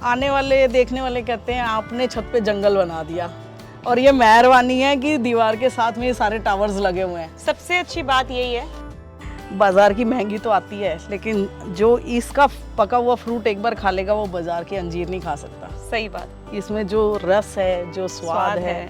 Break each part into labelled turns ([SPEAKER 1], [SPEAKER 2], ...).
[SPEAKER 1] आने वाले देखने वाले कहते हैं आपने छत पे जंगल बना दिया, और ये मेहरबानी है कि दीवार के साथ में ये सारे टावर्स लगे हुए हैं।
[SPEAKER 2] सबसे अच्छी बात यही है,
[SPEAKER 1] बाजार की महंगी तो आती है, लेकिन जो इसका पका हुआ फ्रूट एक बार खा लेगा वो बाजार की अंजीर नहीं खा सकता।
[SPEAKER 2] सही बात।
[SPEAKER 1] इसमें जो रस है, जो स्वाद है,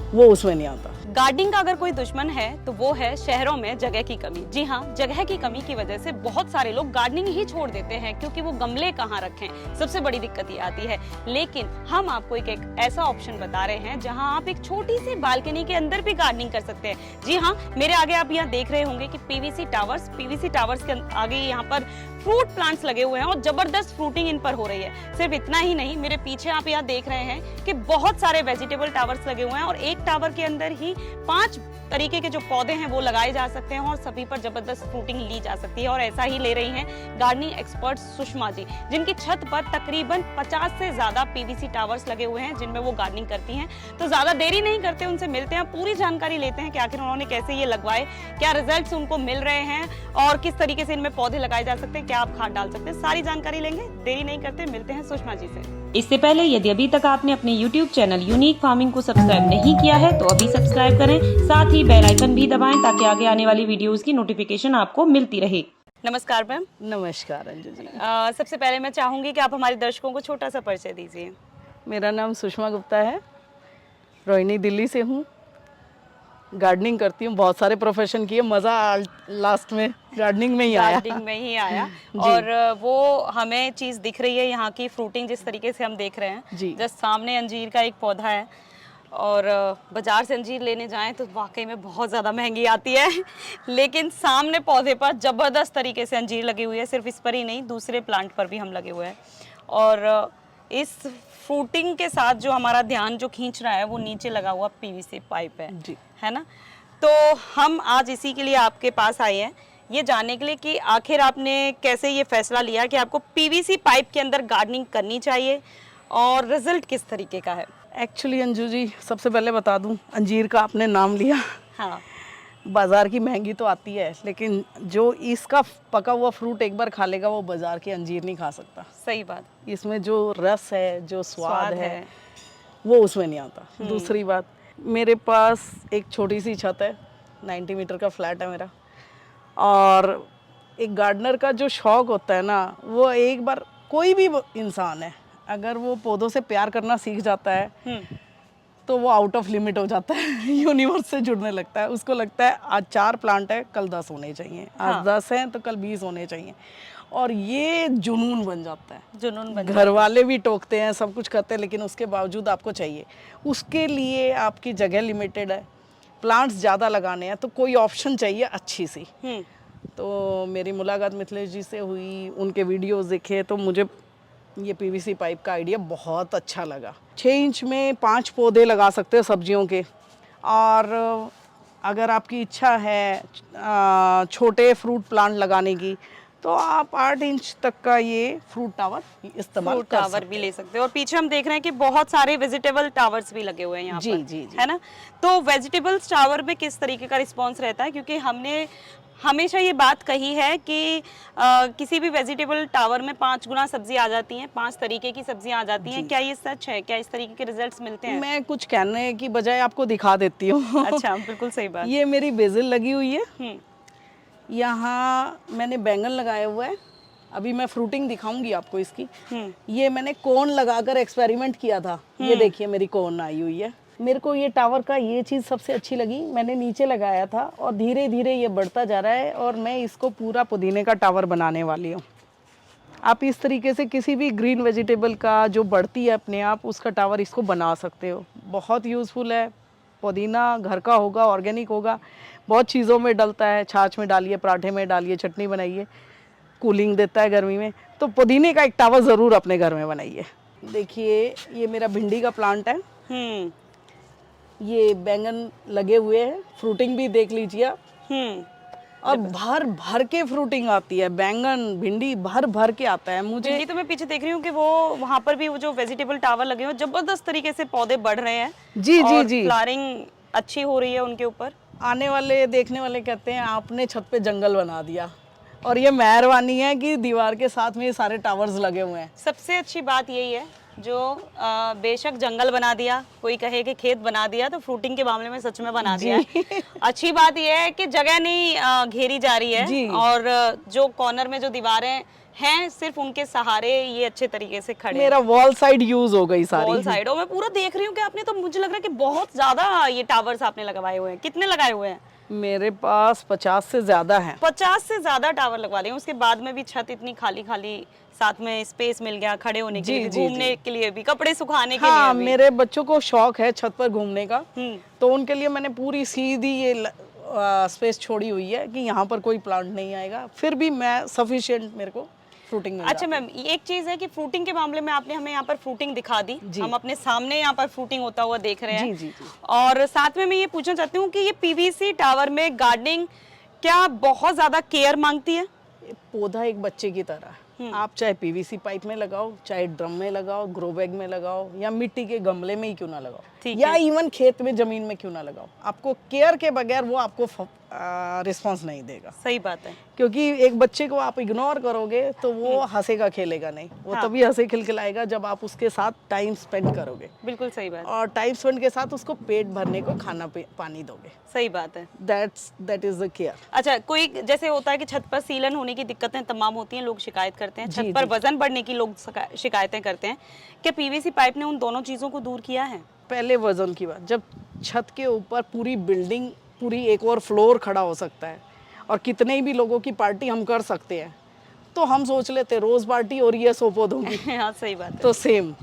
[SPEAKER 1] वो उसमें नहीं आता।
[SPEAKER 2] गार्डनिंग का अगर कोई दुश्मन है तो वो है शहरों में जगह की कमी। जी हाँ, जगह की कमी की वजह से बहुत सारे लोग गार्डनिंग ही छोड़ देते हैं, क्योंकि वो गमले कहाँ रखें, सबसे बड़ी दिक्कत ये आती है। लेकिन हम आपको एक ऐसा ऑप्शन बता रहे हैं जहाँ आप एक छोटी सी बालकनी के अंदर भी गार्डनिंग कर सकते हैं। जी हाँ, मेरे आगे आप यहाँ देख रहे होंगे कि पीवीसी टावर्स के आगे यहाँ पर फ्रूट प्लांट्स लगे हुए हैं और जबरदस्त फ्रूटिंग इन पर हो रही है। सिर्फ इतना ही नहीं, मेरे पीछे आप यहाँ देख रहे हैं कि बहुत सारे वेजिटेबल टावर्स लगे हुए हैं और एक टावर के अंदर ही 5 तरीके के जो पौधे हैं वो लगाए जा सकते हैं और सभी पर जबरदस्त फ्रूटिंग ली जा सकती है। और ऐसा ही ले रही हैं गार्डनिंग एक्सपर्ट सुषमा जी, जिनकी छत पर तकरीबन 50 से ज्यादा पीवीसी टावर्स लगे हुए हैं जिनमें वो गार्डनिंग करती हैं। तो ज्यादा देरी नहीं करते, उनसे मिलते हैं, पूरी जानकारी लेते हैं कि आखिर उन्होंने कैसे ये लगवाए, क्या रिजल्ट्स उनको मिल रहे हैं और किस तरीके से इनमें पौधे लगाए जा सकते हैं, क्या आप खाद डाल सकते हैं, सारी जानकारी लेंगे। देरी नहीं करते, मिलते हैं सुषमा जी से।
[SPEAKER 3] इससे पहले यदि अभी तक आपने अपने YouTube चैनल यूनिक फार्मिंग को सब्सक्राइब नहीं किया है तो अभी सब्सक्राइब करें, साथ ही बेल आइकन भी दबाएं ताकि आगे आने वाली वीडियोस की नोटिफिकेशन आपको मिलती रहे।
[SPEAKER 2] नमस्कार मैम।
[SPEAKER 1] नमस्कार अंजू जी।
[SPEAKER 2] सबसे पहले मैं चाहूंगी कि आप हमारे दर्शकों को छोटा सा परिचय दीजिए।
[SPEAKER 1] मेरा नाम सुषमा गुप्ता है, रोहिणी दिल्ली से हूँ, गार्डनिंग करती हूँ। बहुत सारे प्रोफेशन किए, मज़ा लास्ट में गार्डनिंग में ही आया।
[SPEAKER 2] गार्डनिंग में ही आया और वो हमें चीज़ दिख रही है यहाँ की फ्रूटिंग जिस तरीके से हम देख रहे हैं
[SPEAKER 1] जी।
[SPEAKER 2] जस्ट सामने अंजीर का एक पौधा है और बाजार से अंजीर लेने जाएं तो वाकई में बहुत ज़्यादा महंगी आती है लेकिन सामने पौधे पर ज़बरदस्त तरीके से अंजीर लगी हुई है। सिर्फ इस पर ही नहीं, दूसरे प्लांट पर भी हम लगे हुए हैं। और इस फ्रूटिंग के साथ जो हमारा ध्यान जो खींच रहा है वो नीचे लगा हुआ पीवीसी पाइप है
[SPEAKER 1] जी,
[SPEAKER 2] है ना। तो हम आज इसी के लिए आपके पास आए हैं, ये जानने के लिए कि आखिर आपने कैसे ये फैसला लिया कि आपको पीवीसी पाइप के अंदर गार्डनिंग करनी चाहिए और रिजल्ट किस तरीके का है।
[SPEAKER 1] एक्चुअली अंजू जी, सबसे पहले बता दूं, अंजीर का आपने नाम लिया।
[SPEAKER 2] हाँ,
[SPEAKER 1] बाज़ार की महंगी तो आती है, लेकिन जो इसका पका हुआ फ्रूट एक बार खा लेगा वो बाज़ार की अंजीर नहीं खा सकता।
[SPEAKER 2] सही बात।
[SPEAKER 1] इसमें जो रस है, जो स्वाद है, वो उसमें नहीं आता। दूसरी बात, मेरे पास एक छोटी सी छत है, 90 मीटर का फ्लैट है मेरा, और एक गार्डनर का जो शौक़ होता है ना, वो एक बार कोई भी इंसान है अगर वो पौधों से प्यार करना सीख जाता है तो वो आउट ऑफ लिमिट हो जाता है, यूनिवर्स से जुड़ने लगता है। उसको लगता है आज 4 प्लांट है, कल 10 होने चाहिए, आज 10 हैं तो कल 20 होने चाहिए, और ये जुनून बन जाता है।
[SPEAKER 2] जुनून बन
[SPEAKER 1] घर वाले भी टोकते हैं, सब कुछ करते हैं, लेकिन उसके बावजूद आपको चाहिए। उसके लिए आपकी जगह लिमिटेड है, प्लांट्स ज़्यादा लगाने हैं, तो कोई ऑप्शन चाहिए अच्छी सी। तो मेरी मुलाकात मिथिलेश जी से हुई, उनके वीडियोस देखे तो मुझे ये पीवीसी पाइप का आइडिया बहुत अच्छा लगा। 6 इंच में 5 पौधे लगा सकते हैं सब्जियों के, और अगर आपकी इच्छा है छोटे फ्रूट प्लांट लगाने की तो आप 8 इंच तक का ये फ्रूट टावर इस्तेमाल कर सकते हैं।
[SPEAKER 2] भी ले सकते हैं। और पीछे हम देख रहे हैं कि बहुत सारे वेजिटेबल टावर्स भी लगे हुए हैं यहाँ पर।
[SPEAKER 1] जी,
[SPEAKER 2] है ना। तो वेजिटेबल्स टावर में किस तरीके का रिस्पॉन्स रहता है, क्योंकि हमने हमेशा ये बात कही है कि किसी भी वेजिटेबल टावर में 5 गुना सब्जी आ जाती हैं, 5 तरीके की सब्जियां आ जाती हैं। क्या ये सच है? क्या इस तरीके के रिजल्ट्स मिलते हैं?
[SPEAKER 1] मैं कुछ कहने की बजाय आपको दिखा देती हूँ।
[SPEAKER 2] अच्छा, बिल्कुल सही बात।
[SPEAKER 1] ये मेरी बेसिल लगी हुई है, यहाँ मैंने बैंगन लगाया हुआ है, अभी मैं फ्रूटिंग दिखाऊंगी आपको इसकी। ये मैंने कोन लगाकर एक्सपेरिमेंट किया था, ये देखिए मेरी कोन आई हुई है। मेरे को ये टावर का ये चीज़ सबसे अच्छी लगी, मैंने नीचे लगाया था और धीरे धीरे ये बढ़ता जा रहा है और मैं इसको पूरा पुदीने का टावर बनाने वाली हूँ। आप इस तरीके से किसी भी ग्रीन वेजिटेबल का जो बढ़ती है अपने आप, उसका टावर इसको बना सकते हो। बहुत यूज़फुल है। पुदीना घर का होगा, ऑर्गेनिक होगा, बहुत चीज़ों में डलता है, छाछ में डालिए, पराठे में डालिए, चटनी बनाइए, कूलिंग देता है गर्मी में। तो पुदीने का एक टावर ज़रूर अपने घर में बनाइए। देखिए ये मेरा भिंडी का प्लांट है, ये बैंगन लगे हुए हैं, फ्रूटिंग भी देख लीजिए आप। और भर भर के फ्रूटिंग आती है, बैंगन भिंडी भर भर के आता है। मुझे
[SPEAKER 2] भिंडी तो मैं पीछे देख रही हूँ कि वो वहाँ पर भी वो जो वेजिटेबल टावर लगे हुए जबरदस्त तरीके से पौधे बढ़ रहे हैं।
[SPEAKER 1] जी जी जी,
[SPEAKER 2] फ्लावरिंग अच्छी हो रही है उनके ऊपर।
[SPEAKER 1] आने वाले देखने वाले कहते हैं आपने छत पे जंगल बना दिया, और ये मेहरबानी है कि दीवार के साथ में ये सारे टावर्स लगे हुए हैं।
[SPEAKER 2] सबसे अच्छी बात यही है जो बेशक जंगल बना दिया, कोई कहे कि खेत बना दिया, तो फ्रूटिंग के मामले में सच में बना दिया है। अच्छी बात यह है कि जगह नहीं घेरी जा रही है और जो कॉर्नर में जो दीवारें हैं सिर्फ उनके सहारे ये अच्छे तरीके से खड़े।
[SPEAKER 1] मेरा वॉल साइड यूज हो गई सारी।
[SPEAKER 2] वॉल साइड, और मैं पूरा देख रही हूँ कि आपने, तो मुझे लग रहा है कि बहुत ज्यादा ये टावर्स आपने लगवाए हुए हैं। कितने लगाए हुए हैं?
[SPEAKER 1] मेरे पास 50 से ज्यादा है।
[SPEAKER 2] 50 से ज्यादा टावर लगवा लिए। उसके बाद में भी छत इतनी खाली खाली, साथ में स्पेस मिल गया खड़े होने के लिए, घूमने के लिए भी, कपड़े सुखाने के लिए भी।
[SPEAKER 1] मेरे बच्चों को शौक है छत पर घूमने का, तो उनके लिए मैंने पूरी सीधी ये स्पेस छोड़ी हुई है कि यहाँ पर कोई प्लांट नहीं आएगा, फिर भी मैं सफिशिएंट मेरे को फ्रूटिंग में।
[SPEAKER 2] अच्छा मैम, एक चीज है कि फ्रूटिंग के मामले में आपने हमें यहाँ पर फ्रूटिंग दिखा दी, हम अपने सामने यहाँ पर फ्रूटिंग होता हुआ देख रहे हैं।
[SPEAKER 1] जी।
[SPEAKER 2] और साथ में मैं ये पूछना चाहती हूँ कि ये पीवीसी टावर में गार्डनिंग क्या बहुत ज्यादा केयर मांगती है?
[SPEAKER 1] पौधा एक बच्चे की तरह है। आप चाहे पीवीसी पाइप में लगाओ, चाहे ड्रम में लगाओ, ग्रो बैग में लगाओ, या मिट्टी के गमले में ही क्यों ना लगाओ, या इवन खेत में जमीन में क्यों ना लगाओ, आपको केयर के बगैर वो आपको रिस्पांस नहीं देगा।
[SPEAKER 2] सही बात है,
[SPEAKER 1] क्योंकि एक बच्चे को आप इग्नोर करोगे तो वो हंसेगा खेलेगा नहीं, वो तभी हंसे खिलखिलाएगा जब आप उसके साथ टाइम स्पेंड करोगे।
[SPEAKER 2] बिल्कुल सही बात।
[SPEAKER 1] और टाइम स्पेंड के साथ उसको पेट भरने को खाना पानी दोगे।
[SPEAKER 2] सही बात है,
[SPEAKER 1] दैट इज द केयर।
[SPEAKER 2] अच्छा, कोई जैसे होता है कि छत पर सीलन होने की दिक्कतें तमाम होती हैं, लोग शिकायत करते हैं, छत पर वजन बढ़ने की लोग शिकायतें करते हैं, क्या पीवीसी पाइप ने उन दोनों चीजों को दूर किया है?
[SPEAKER 1] पहले वजन की बात, जब छत के ऊपर पूरी बिल्डिंग, पूरी एक और फ्लोर खड़ा हो सकता है और कितने भी लोगों की पार्टी हम कर सकते हैं, तो हम सोच लेते रोज पार्टी और ये 100 पौधों की।
[SPEAKER 2] हाँ सही बात है।
[SPEAKER 1] तो सेम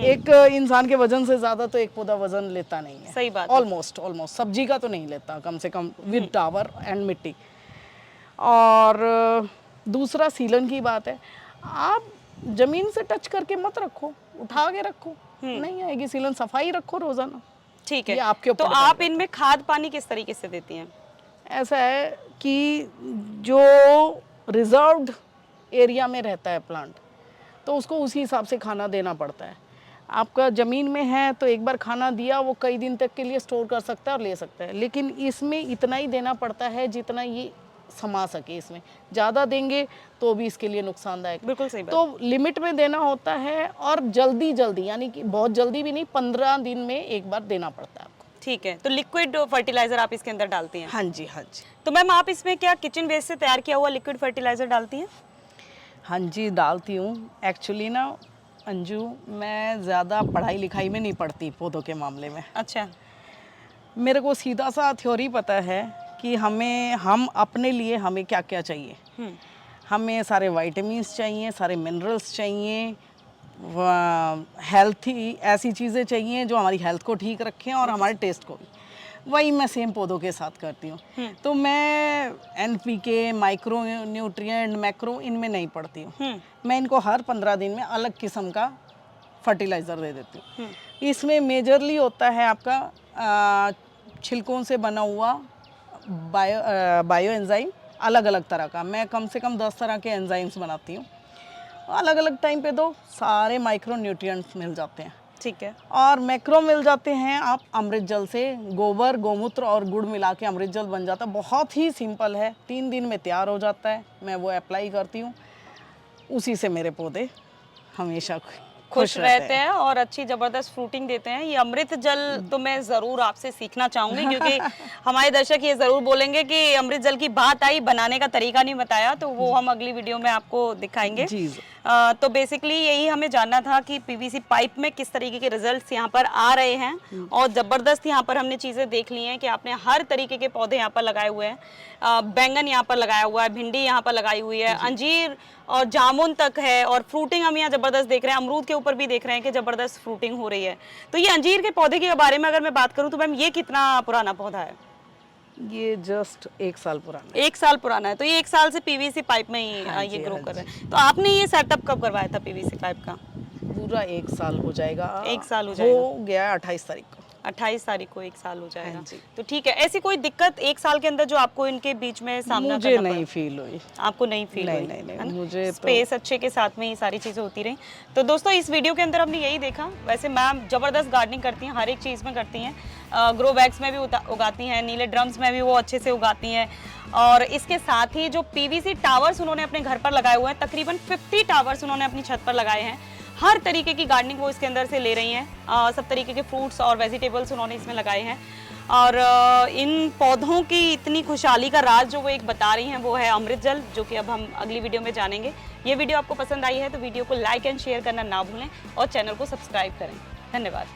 [SPEAKER 1] एक इंसान के वजन से ज्यादा तो एक पौधा वजन लेता नहीं है।
[SPEAKER 2] सही बात।
[SPEAKER 1] ऑलमोस्ट सब्जी का तो नहीं लेता, कम से कम विद टावर एंड मिट्टी। और दूसरा सीलन की बात है, आप जमीन से टच करके मत रखो, उठा के रखो, नहीं आएगी सीलन। सफाई रखो रोजाना।
[SPEAKER 2] ठीक है,
[SPEAKER 1] आपके
[SPEAKER 2] तो आप इनमें खाद पानी किस तरीके से देती हैं?
[SPEAKER 1] ऐसा है कि जो रिजर्व्ड एरिया में रहता है प्लांट, तो उसको उसी हिसाब से खाना देना पड़ता है। आपका ज़मीन में है तो एक बार खाना दिया वो कई दिन तक के लिए स्टोर कर सकता है और ले सकता है, लेकिन इसमें इतना ही देना पड़ता है जितना ये समा सके। इसमें ज़्यादा देंगे तो भी इसके लिए नुकसानदायक।
[SPEAKER 2] बिल्कुल सही बात।
[SPEAKER 1] तो लिमिट में देना होता है, और जल्दी यानी कि बहुत जल्दी भी नहीं, 15 दिन में एक बार देना पड़ता है आपको।
[SPEAKER 2] ठीक है, तो लिक्विड फर्टिलाइजर आप इसके अंदर डालती हैं?
[SPEAKER 1] हाँ जी।
[SPEAKER 2] तो मैम आप इसमें क्या किचन वेस्ट से तैयार किया हुआ लिक्विड फर्टिलाइजर डालती हैं?
[SPEAKER 1] हाँ जी, डालती हूँ। एक्चुअली ना अंजू, मैं ज़्यादा पढ़ाई लिखाई में नहीं पढ़ती पौधों के मामले में।
[SPEAKER 2] अच्छा।
[SPEAKER 1] मेरे को सीधा सा थ्योरी पता है कि हम अपने लिए हमें क्या क्या चाहिए। हमें सारे विटामिन्स चाहिए, सारे मिनरल्स चाहिए, हेल्थी ऐसी चीज़ें चाहिए जो हमारी हेल्थ को ठीक रखें और हमारे टेस्ट को भी। वही मैं सेम पौधों के साथ करती हूँ। तो मैं NPK, माइक्रो न्यूट्रिएंट, मैक्रो इनमें नहीं पड़ती हूँ। मैं इनको हर 15 दिन में अलग किस्म का फर्टिलाइज़र दे देती हूँ। इसमें मेजरली होता है आपका छिलकों से बना हुआ बायो एंजाइम, अलग अलग तरह का। मैं कम से कम 10 तरह के एंजाइम्स बनाती हूँ। अलग अलग टाइम पे दो, सारे माइक्रो न्यूट्रिएंट्स मिल जाते हैं।
[SPEAKER 2] ठीक है।
[SPEAKER 1] और मैक्रो मिल जाते हैं आप अमृत जल से। गोबर, गोमूत्र और गुड़ मिला के अमृत जल बन जाता है। बहुत ही सिंपल है, 3 दिन में तैयार हो जाता है। मैं वो अप्लाई करती हूँ, उसी से मेरे पौधे हमेशा
[SPEAKER 2] खुश रहते हैं और अच्छी जबरदस्त फ्रूटिंग देते हैं। ये अमृत जल तो मैं जरूर आपसे सीखना चाहूंगी, क्योंकि हमारे दर्शक ये जरूर बोलेंगे कि अमृत जल की बात आई, बनाने का तरीका नहीं बताया, तो वो हम अगली वीडियो में आपको दिखाएंगे। तो बेसिकली यही हमें जानना था कि पीवीसी पाइप में किस तरीके के रिजल्ट्स यहाँ पर आ रहे हैं, और जबरदस्त यहाँ पर हमने चीजें देख ली हैं कि आपने हर तरीके के पौधे यहाँ पर लगाए हुए हैं। बैंगन यहाँ पर लगाया हुआ है, भिंडी यहाँ पर लगाई हुई है, अंजीर और जामुन तक है, और फ्रूटिंग हम यहाँ जबरदस्त देख रहे हैं। अमरूद के ऊपर भी देख रहे हैं कि जबरदस्त फ्रूटिंग हो रही है। तो ये अंजीर के पौधे के बारे में अगर मैं बात करूँ तो मैम ये कितना पुराना पौधा है?
[SPEAKER 1] ये जस्ट 1 साल पुराना।
[SPEAKER 2] 1 साल पुराना है। तो ये 1 साल से पीवीसी पाइप में ही ये ग्रो कर रहा है। तो आपने ये सेटअप कब करवाया था पीवीसी पाइप का?
[SPEAKER 1] पूरा 1 साल हो जाएगा।
[SPEAKER 2] 1 साल हो जाएगा।
[SPEAKER 1] हो गया 28 तारीख को।
[SPEAKER 2] 28 तारीख को 1 साल हो जाएगा।
[SPEAKER 1] हाँ जी।
[SPEAKER 2] तो ठीक है, ऐसी कोई दिक्कत 1 साल के अंदर जो आपको इनके बीच में सामना
[SPEAKER 1] मुझे
[SPEAKER 2] करना
[SPEAKER 1] नहीं फील हुई।
[SPEAKER 2] आपको नहीं फील
[SPEAKER 1] नहीं,
[SPEAKER 2] हुई?
[SPEAKER 1] नहीं, नहीं,
[SPEAKER 2] है ना?
[SPEAKER 1] मुझे तो-
[SPEAKER 2] स्पेस अच्छे के साथ में ये सारी चीजें होती रही। तो दोस्तों इस वीडियो के अंदर हमने यही देखा। वैसे मैम जबरदस्त गार्डनिंग करती हैं, हर एक चीज में करती हैं। ग्रो बैग्स में भी उगाती हैं, नीले ड्रम्स में भी वो अच्छे से उगाती हैं। और इसके साथ ही जो पीवीसी टावर्स उन्होंने अपने घर पर लगाए हुए हैं, तकरीबन 50 टावर्स उन्होंने अपनी छत पर लगाए हैं। हर तरीके की गार्डनिंग वो इसके अंदर से ले रही हैं। सब तरीके के फ्रूट्स और वेजिटेबल्स उन्होंने इसमें लगाए हैं। और इन पौधों की इतनी खुशहाली का राज जो वो एक बता रही हैं वो है अमृत जल, जो कि अब हम अगली वीडियो में जानेंगे। ये वीडियो आपको पसंद आई है तो वीडियो को लाइक एंड शेयर करना ना भूलें और चैनल को सब्सक्राइब करें। धन्यवाद।